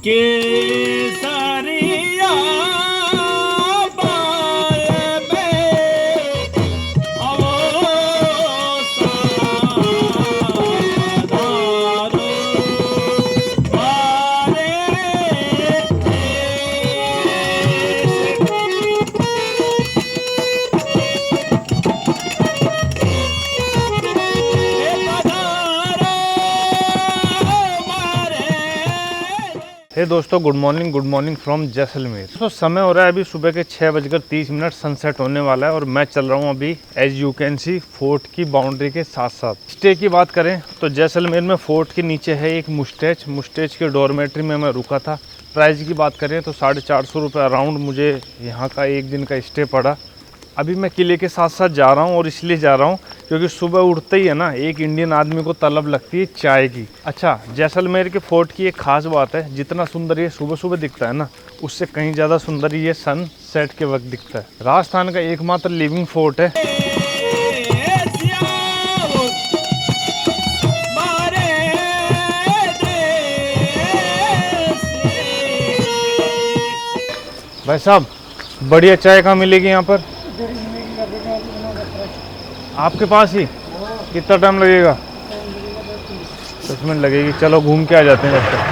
केसरिया bye में अवो साधारो मारे हे दोस्तों, गुड मॉर्निंग फ्रॉम जैसलमेर। तो समय हो रहा है अभी सुबह के 6:30 सनसेट होने वाला है और मैं चल रहा हूँ अभी as you can see fort की बाउंड्री के साथ साथ। स्टे की बात करें तो जैसलमेर में फोर्ट के नीचे है एक मुस्टेज के डॉर्मेट्री में मैं रुका था। प्राइस की बात करें तो 450 रुपये अराउंड मुझे यहाँ का एक दिन का स्टे पड़ा। अभी मैं किले के साथ साथ जा रहा हूँ और इसलिए जा रहा हूँ क्योंकि सुबह उठते ही है ना एक इंडियन आदमी को तलब लगती है चाय की। अच्छा, जैसलमेर के फोर्ट की एक खास बात है, जितना सुंदर ये सुबह सुबह दिखता है ना, उससे कहीं ज़्यादा सुंदर ये सन सेट के वक्त दिखता है। राजस्थान का एकमात्र लिविंग फोर्ट है। भाई साहब, बढ़िया चाय कहाँ मिलेगी यहाँ पर? आपके पास ही? कितना टाइम लगेगा? 10 मिनट लगेगी। चलो घूम के आ जाते हैं जब तक।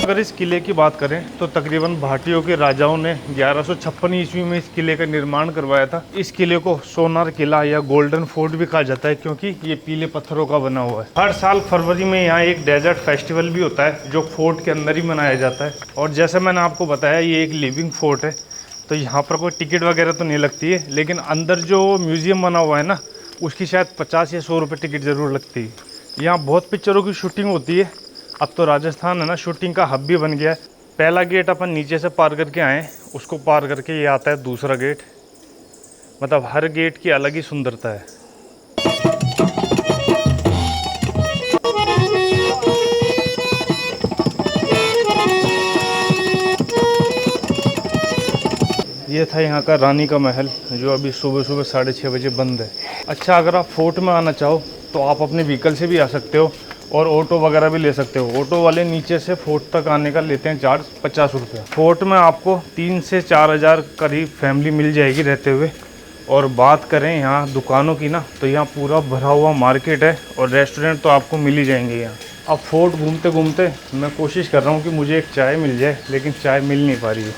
अगर इस किले की बात करें तो तकरीबन भाटियों के राजाओं ने 1156 ईस्वी में इस किले का निर्माण करवाया था। इस किले को सोनार किला या गोल्डन फोर्ट भी कहा जाता है क्योंकि ये पीले पत्थरों का बना हुआ है। हर साल फरवरी में यहाँ एक डेजर्ट फेस्टिवल भी होता है जो फोर्ट के अंदर ही मनाया जाता है। और जैसे मैंने आपको बताया ये एक लिविंग फोर्ट है, तो यहाँ पर कोई टिकट वगैरह तो नहीं लगती है, लेकिन अंदर जो म्यूजियम बना हुआ है ना उसकी शायद 50 या 100 रुपये टिकट ज़रूर लगती है। यहाँ बहुत पिक्चरों की शूटिंग होती है। अब तो राजस्थान है ना शूटिंग का हब भी बन गया है। पहला गेट अपन नीचे से पार करके आए, उसको पार करके ये आता है दूसरा गेट। मतलब हर गेट की अलग ही सुंदरता है। ये था यहाँ का रानी का महल जो अभी सुबह 6:30 बजे बंद है। अच्छा, अगर आप फोर्ट में आना चाहो तो आप अपने व्हीकल से भी आ सकते हो और ऑटो वगैरह भी ले सकते हो। ऑटो वाले नीचे से फोर्ट तक आने का लेते हैं चार्ज 50 रुपये। फोर्ट में आपको 3 से 4 हज़ार करीब फैमिली मिल जाएगी रहते हुए। और बात करें यहाँ दुकानों की ना, तो यहाँ पूरा भरा हुआ मार्केट है और रेस्टोरेंट तो आपको मिल ही जाएंगे यहाँ। अब फोर्ट घूमते घूमते मैं कोशिश कर रहा हूँ कि मुझे एक चाय मिल जाए, लेकिन चाय मिल नहीं पा रही है।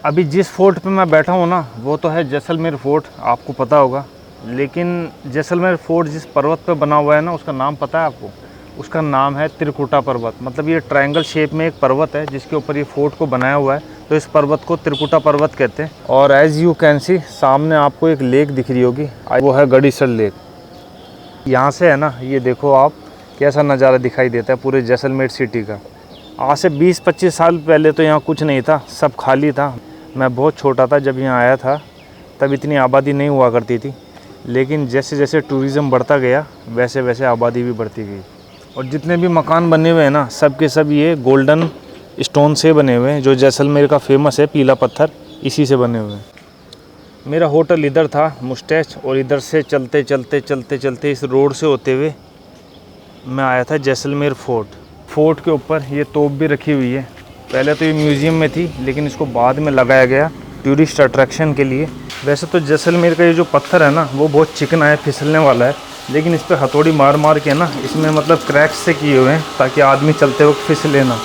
अभी जिस फोर्ट पे मैं बैठा हूँ ना वो तो है जैसलमेर फोर्ट, आपको पता होगा। लेकिन जैसलमेर फोर्ट जिस पर्वत पे बना हुआ है ना उसका नाम पता है आपको? उसका नाम है त्रिकुटा पर्वत। मतलब ये ट्रायंगल शेप में एक पर्वत है जिसके ऊपर ये फोर्ट को बनाया हुआ है, तो इस पर्वत को त्रिकुटा पर्वत कहते हैं। और एज यू कैन सी सामने आपको एक लेक दिख रही होगी, वो है गड़ीसर लेक। यहाँ से है ना ये देखो आप कैसा नज़ारा दिखाई देता है पूरे जैसलमेर सिटी का। आज से 20-25 साल पहले तो यहाँ कुछ नहीं था, सब खाली था। मैं बहुत छोटा था जब यहाँ आया था, तब इतनी आबादी नहीं हुआ करती थी। लेकिन जैसे जैसे टूरिज़्म बढ़ता गया वैसे वैसे आबादी भी बढ़ती गई। और जितने भी मकान बने हुए हैं ना सब के सब ये गोल्डन स्टोन से बने हुए हैं, जो जैसलमेर का फेमस है पीला पत्थर, इसी से बने हुए हैं। मेरा होटल इधर था मुस्टेज, और इधर से चलते चलते इस रोड से होते हुए मैं आया था जैसलमेर फोर्ट। फोर्ट के ऊपर ये तोप भी रखी हुई है। पहले तो ये म्यूज़ियम में थी लेकिन इसको बाद में लगाया गया टूरिस्ट अट्रैक्शन के लिए। वैसे तो जैसलमेर का ये जो पत्थर है ना वो बहुत चिकना है, फिसलने वाला है, लेकिन इस पर हथौड़ी मार मार के ना इसमें मतलब क्रैक्स से किए हुए हैं ताकि आदमी चलते वक्त फिसले ना।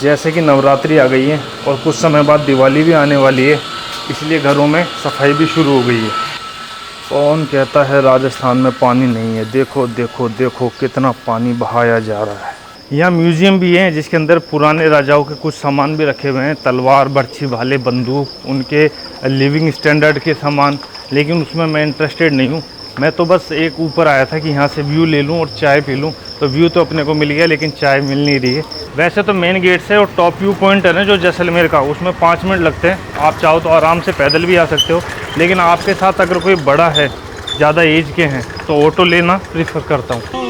जैसे कि नवरात्रि आ गई है और कुछ समय बाद दिवाली भी आने वाली है, इसलिए घरों में सफाई भी शुरू हो गई है। कौन कहता है राजस्थान में पानी नहीं है? देखो देखो देखो कितना पानी बहाया जा रहा है। यहाँ म्यूज़ियम भी है जिसके अंदर पुराने राजाओं के कुछ सामान भी रखे हुए हैं, तलवार, बर्छी, भाले, बंदूक, उनके लिविंग स्टैंडर्ड के सामान। लेकिन उसमें मैं इंटरेस्टेड नहीं हूँ, मैं तो बस एक ऊपर आया था कि यहाँ से व्यू ले लूँ और चाय पी लूँ। तो व्यू तो अपने को मिल गया लेकिन चाय मिल नहीं रही है। वैसे तो मेन गेट से और टॉप व्यू पॉइंट है ना जो जैसलमेर का, उसमें 5 मिनट लगते हैं। आप चाहो तो आराम से पैदल भी आ सकते हो, लेकिन आपके साथ अगर कोई बड़ा है, ज़्यादा एज के हैं, तो ऑटो लेना प्रीफर करता हूँ।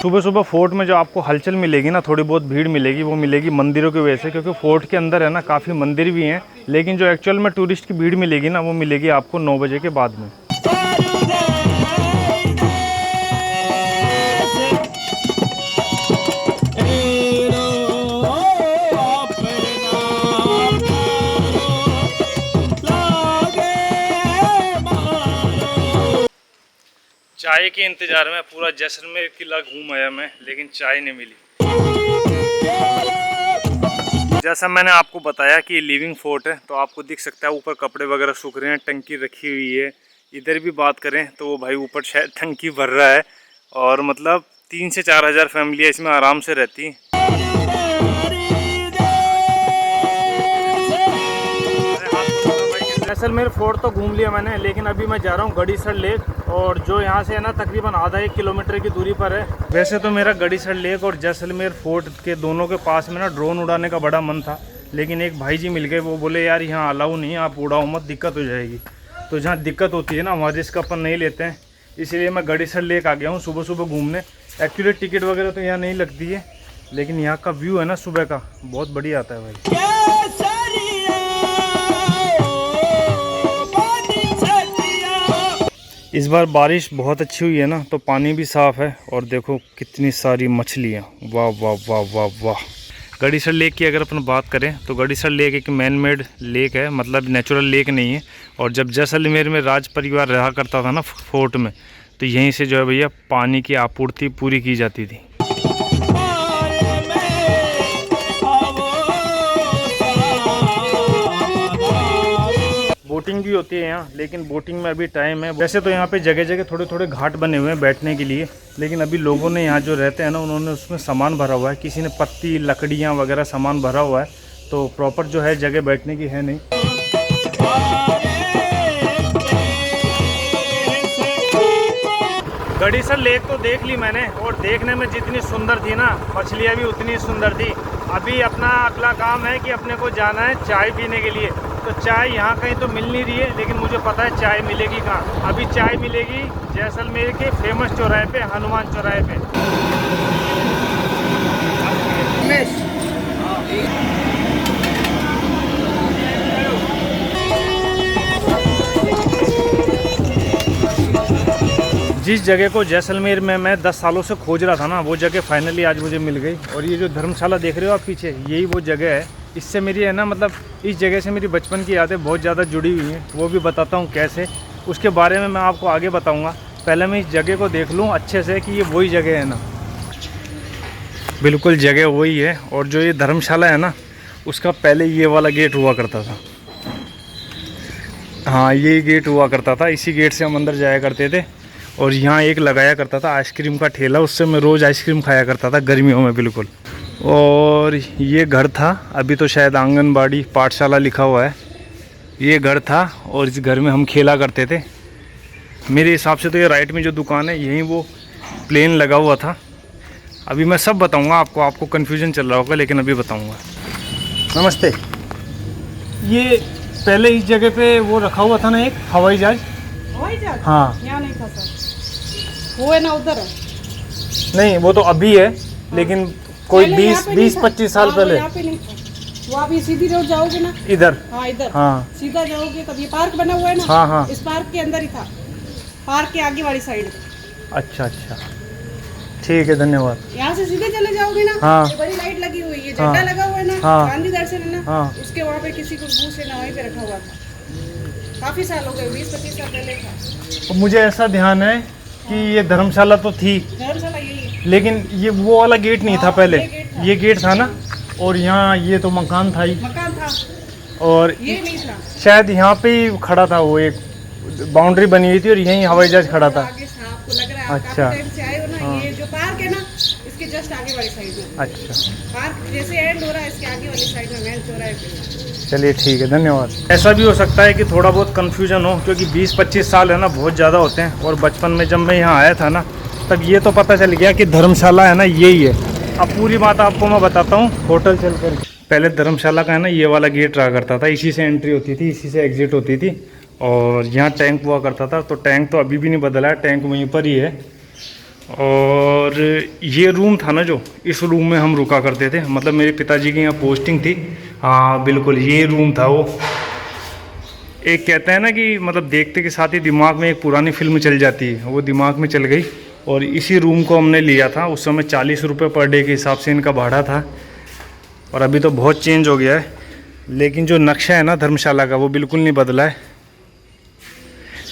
सुबह सुबह फोर्ट में जो आपको हलचल मिलेगी ना, थोड़ी बहुत भीड़ मिलेगी, वो मिलेगी मंदिरों की वजह से, क्योंकि फोर्ट के अंदर है ना काफ़ी मंदिर भी हैं। लेकिन जो एक्चुअल में टूरिस्ट की भीड़ मिलेगी ना, वो मिलेगी आपको 9 बजे के बाद में। चाय के इंतजार में पूरा जैसलमेर किला घूम आया मैं, लेकिन चाय नहीं मिली। जैसा मैंने आपको बताया कि ये लिविंग फोर्ट है, तो आपको दिख सकता है ऊपर कपड़े वगैरह सूख रहे हैं, टंकी रखी हुई है। इधर भी बात करें तो वो भाई ऊपर शायद टंकी भर रहा है, और मतलब 3 से 4 हज़ार फैमिली इसमें आराम से रहती। जैसलमेर फोर्ट तो घूम लिया मैंने, लेकिन अभी मैं जा रहा हूँ गड़ीसर लेक, और जो यहाँ से है ना तकरीबन आधा 1 किलोमीटर की दूरी पर है। वैसे तो मेरा गड़ीसर लेक और जैसलमेर फोर्ट के दोनों के पास में ना ड्रोन उड़ाने का बड़ा मन था, लेकिन एक भाई जी मिल गए, वो बोले यार यहाँ अलाउ नहीं है, आप उड़ाओ मत, दिक्कत हो जाएगी। तो जहाँ दिक्कत होती है ना वहाँ रिस्क अपन नहीं लेते हैं, इसलिए मैं गड़ीसर लेक आ गया हूँ सुबह सुबह घूमने। एक्चुअली टिकट वगैरह तो यहाँ नहीं लगती है, लेकिन यहाँ का व्यू है ना सुबह का बहुत बढ़िया आता है भाई। इस बार बारिश बहुत अच्छी हुई है ना, तो पानी भी साफ़ है, और देखो कितनी सारी मछलियाँ, वाह वाह वाह वाह वाह। गड़ीसर लेक की अगर अपन बात करें तो गड़ीसर लेक एक मैन मेड लेक है, मतलब नेचुरल लेक नहीं है। और जब जैसलमेर में राज परिवार रहा करता था ना फोर्ट में, तो यहीं से जो है भैया पानी की आपूर्ति पूरी की जाती थी। बोटिंग भी होती है यहाँ, लेकिन बोटिंग में अभी टाइम है। वैसे तो यहाँ पे जगह जगह थोड़े थोड़े घाट बने हुए हैं बैठने के लिए, लेकिन अभी लोगों ने यहाँ जो रहते हैं ना, उन्होंने उसमें सामान भरा हुआ है। किसी ने पत्ती लकड़ियाँ वगैरह सामान भरा हुआ है, तो प्रॉपर जो है जगह बैठने की है नहीं। गड़ीसर लेक तो देख ली मैंने, और देखने में जितनी सुंदर थी ना, मछलियाँ भी उतनी सुंदर थी। अभी अपना अगला काम है कि अपने को जाना है चाय पीने के लिए। तो चाय यहाँ कहीं तो मिल नहीं रही है, लेकिन मुझे पता है चाय मिलेगी कहाँ। अभी चाय मिलेगी जैसलमेर के फेमस चौराहे पे, हनुमान चौराहे पे। जिस जगह को जैसलमेर में मैं 10 सालों से खोज रहा था ना, वो जगह फाइनली आज मुझे मिल गई। और ये जो धर्मशाला देख रहे हो आप पीछे, यही वो जगह है। इससे मेरी है ना, मतलब इस जगह से मेरी बचपन की यादें बहुत ज़्यादा जुड़ी हुई हैं, वो भी बताता हूँ कैसे, उसके बारे में मैं आपको आगे बताऊँगा। पहले मैं इस जगह को देख लूँ अच्छे से कि ये वही जगह है ना। बिल्कुल जगह वही है, और जो ये धर्मशाला है ना, उसका पहले ये वाला गेट हुआ करता था। हाँ, ये गेट हुआ करता था, इसी गेट से हम अंदर जाया करते थे। और यहाँ एक लगाया करता था आइसक्रीम का ठेला, उससे मैं रोज़ आइसक्रीम खाया करता था गर्मियों में बिल्कुल। और ये घर था, अभी तो शायद आंगनबाड़ी पाठशाला लिखा हुआ है। ये घर था, और इस घर में हम खेला करते थे। मेरे हिसाब से तो ये राइट में जो दुकान है, यहीं वो प्लेन लगा हुआ था। अभी मैं सब बताऊंगा आपको कन्फ्यूजन चल रहा होगा, लेकिन अभी बताऊंगा। नमस्ते। ये पहले इस जगह पे वो रखा हुआ था ना एक हवाई जहाज। हाँ, यहाँ नहीं था सर, वो है ना उधर है। नहीं, वो तो अभी है, लेकिन कोई 20-25 साल पहले। यहाँ पे नहीं था, वो अभी सीधी रोड जाओगे ना इधर। हाँ, इधर हाँ, सीधा जाओगे तब ये पार्क बना हुआ है ना। हाँ हाँ, इस पार्क के अंदर ही था, पार्क के आगे वाली साइड। अच्छा अच्छा, ठीक है, धन्यवाद। यहाँ से सीधे चले जाओगे ना, हाँ, तो बड़ी लाइट लगी हुई है, झंडा लगा हुआ है ना, हाँ, गांधी दर्शन है ना, हाँ, उसके वहाँ पे किसी को घूस है ना, वहीं पे रखा हुआ था। काफी साल हो गए, 20-25 साल पहले था। तो मुझे ऐसा ध्यान है कि ये धर्मशाला तो थी, धर्मशाला यही है, लेकिन ये वो वाला गेट नहीं था पहले। ये गेट था ना, और यहाँ ये तो मकान था ही, मकान था, और ये नहीं था। शायद यहाँ पे ही खड़ा था, वो एक बाउंड्री बनी हुई थी, और यहीं हवाई जहाज खड़ा था। आगे से आपको लग रहा है आप अच्छा, काफी टाइम से आए हो ना। हाँ, ये जो पार्क है ना, इसके जस्ट आगे वाली साइड में। अच्छा पार्क जैसे एंड हो रहा है इसके आगे वाली साइड में मेन चौराहे पे। चलिए ठीक है, धन्यवाद। ऐसा भी हो सकता है कि थोड़ा बहुत कन्फ्यूजन हो, क्योंकि 20-25 साल है ना, बहुत ज़्यादा होते हैं। और बचपन में जब मैं यहाँ आया था ना, तब ये तो पता चल गया कि धर्मशाला है ना यही है। अब पूरी बात आपको मैं बताता हूँ होटल चल कर। पहले धर्मशाला का है ना ये वाला गेट रहा करता था, इसी से एंट्री होती थी, इसी से एग्जिट होती थी। और यहाँ टैंक हुआ करता था, तो टैंक तो अभी भी नहीं बदला है, टैंक वहीं पर ही है। और ये रूम था ना जो, इस रूम में हम रुका करते थे, मतलब मेरे पिताजी की यहाँ पोस्टिंग थी। हाँ बिल्कुल ये रूम था वो। एक कहते हैं ना कि मतलब देखते के साथ ही दिमाग में एक पुरानी फिल्म चल जाती है, वो दिमाग में चल गई। और इसी रूम को हमने लिया था, उस समय 40 रुपये पर डे के हिसाब से इनका भाड़ा था। और अभी तो बहुत चेंज हो गया है, लेकिन जो नक्शा है ना धर्मशाला का वो बिल्कुल नहीं बदला है।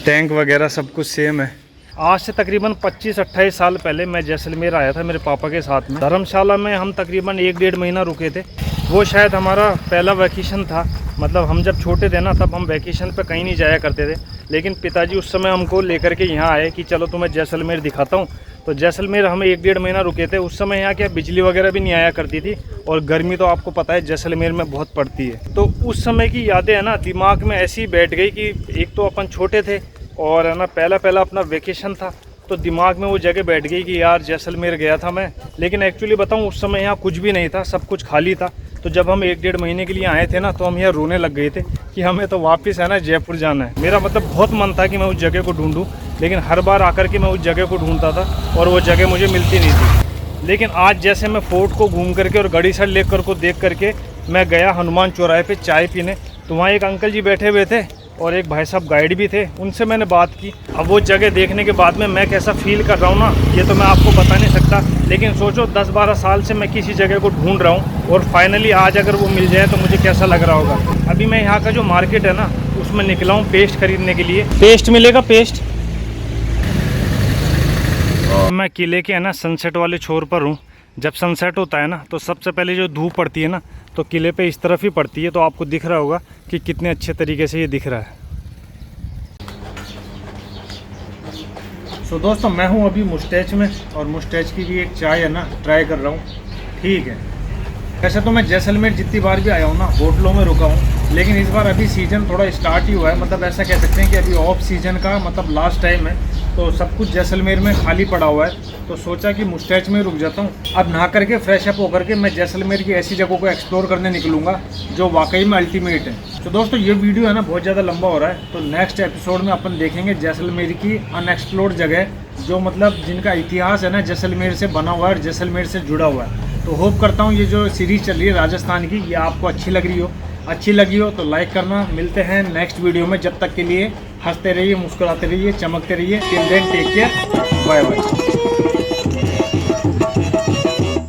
टैंक वगैरह सब कुछ सेम है। आज से तकरीबन 25-28 साल पहले मैं जैसलमेर आया था मेरे पापा के साथ में। धर्मशाला में हम तकरीबन 1-1.5 महीना रुके थे। वो शायद हमारा पहला वैकेशन था, मतलब हम जब छोटे थे ना तब हम वैकेशन पे कहीं नहीं जाया करते थे। लेकिन पिताजी उस समय हमको लेकर के यहाँ आए कि चलो तुम्हें जैसलमेर दिखाता हूँ। तो जैसलमेर हम 1-1.5 महीना रुके थे। उस समय यहाँ क्या बिजली वगैरह भी नहीं आया करती थी, और गर्मी तो आपको पता है जैसलमेर में बहुत पड़ती है। तो उस समय की यादें है ना दिमाग में ऐसी बैठ गई कि एक तो अपन छोटे थे, और है ना पहला अपना वेकेशन था, तो दिमाग में वो जगह बैठ गई कि यार जैसलमेर गया था मैं। लेकिन एक्चुअली बताऊँ उस समय यहाँ कुछ भी नहीं था, सब कुछ खाली था। तो जब हम 1-1.5 महीने के लिए आए थे ना, तो हम यहाँ रोने लग गए थे कि हमें तो वापस है ना जयपुर जाना है। मेरा मतलब बहुत मन था कि मैं उस जगह को ढूंढूं, लेकिन हर बार आकर के मैं उस जगह को ढूंढता था और वो जगह मुझे मिलती नहीं थी। लेकिन आज जैसे मैं फोर्ट को घूम करके और गड़ीसर लेक को देख करके मैं गया हनुमान चौराहे पे चाय पीने, तो वहाँ एक अंकल जी बैठे हुए थे और एक भाई साहब गाइड भी थे, उनसे मैंने बात की। अब वो जगह देखने के बाद में मैं कैसा फील कर रहा हूँ ना, ये तो मैं आपको बता नहीं सकता। लेकिन सोचो 10-12 साल से मैं किसी जगह को ढूंढ रहा हूँ, और फाइनली आज अगर वो मिल जाए तो मुझे कैसा लग रहा होगा। अभी मैं यहाँ का जो मार्केट है ना उसमें निकला हूँ पेस्ट खरीदने के लिए। पेस्ट मिलेगा पेस्ट। मैं किले के है ना सनसेट वाले छोर पर हूँ। जब सनसेट होता है ना तो सबसे पहले जो धूप पड़ती है ना तो किले पे इस तरफ ही पड़ती है, तो आपको दिख रहा होगा कि कितने अच्छे तरीके से ये दिख रहा है। सो दोस्तों मैं हूँ अभी मुस्टैच में, और मुस्टैच की भी एक चाय है ना ट्राई कर रहा हूँ। ठीक है, वैसे तो मैं जैसलमेर जितनी बार भी आया हूँ ना होटलों में रुका हूँ, लेकिन इस बार अभी सीज़न थोड़ा स्टार्ट ही हुआ है। मतलब ऐसा कह सकते हैं कि अभी ऑफ सीज़न का मतलब लास्ट टाइम है, तो सब कुछ जैसलमेर में खाली पड़ा हुआ है। तो सोचा कि मुस्टैच में रुक जाता हूँ। अब नहा करके फ्रेश अप होकर के मैं जैसलमेर की ऐसी जगहों को एक्सप्लोर करने निकलूँगा जो वाकई में अल्टीमेट है। तो दोस्तों ये वीडियो है ना बहुत ज़्यादा लंबा हो रहा है, तो नेक्स्ट एपिसोड में अपन देखेंगे जैसलमेर की अनएक्सप्लोर्ड जगह, जो मतलब जिनका इतिहास है ना जैसलमेर से बना हुआ है और जैसलमेर से जुड़ा हुआ है। तो होप करता हूँ ये जो सीरीज़ चल रही है राजस्थान की, ये आपको अच्छी लग रही हो। अच्छी लगी हो तो लाइक करना। मिलते हैं नेक्स्ट वीडियो में, जब तक के लिए हंसते रहिए, मुस्कुराते रहिए, चमकते रहिए। Till then take care, bye bye.